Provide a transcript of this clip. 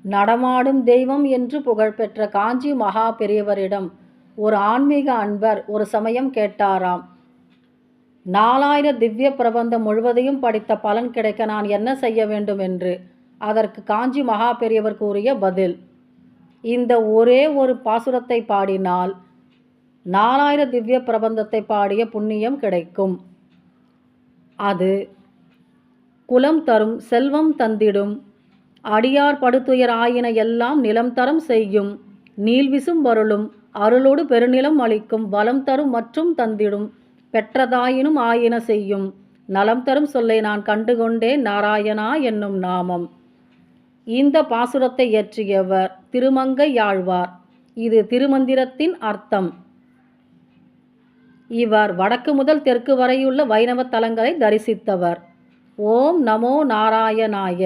நடமாடும் தெய்வம் என்று புகழ்பெற்ற காஞ்சி மகா பெரியவரிடம் ஒரு ஆன்மீக அன்பர் ஒரு சமயம் கேட்டாராம், 4000 திவ்ய பிரபந்தம் முழுவதையும் படித்த பலன் கிடைக்க நான் என்ன செய்ய வேண்டும் என்று. அதற்கு காஞ்சி மகா பெரியவர் கூறிய பதில், இந்த ஒரே ஒரு பாசுரத்தை பாடினால் 4000 திவ்ய பிரபந்தத்தை பாடிய புண்ணியம் கிடைக்கும். அது குலம் தரும், செல்வம் தந்திடும், அடியார் படுத்துயர் ஆயின எல்லாம் நிலம் தரம் செய்யும், நீள்விசும் வருளும் அருளோடு பெருநிலம் அளிக்கும், வளம் தரும் மற்றும் தந்திடும், பெற்றதாயினும் ஆயின செய்யும், நலம் தரும் சொல்லை நான் கண்டுகொண்டேன் நாராயணா என்னும் நாமம். இந்த பாசுரத்தை இயற்றியவர் திருமங்கையாழ்வார். இது திருமந்திரத்தின் அர்த்தம். இவர் வடக்கு முதல் தெற்கு வரையுள்ள வைணவ தலங்களை தரிசித்தவர். ஓம் நமோ நாராயணாய.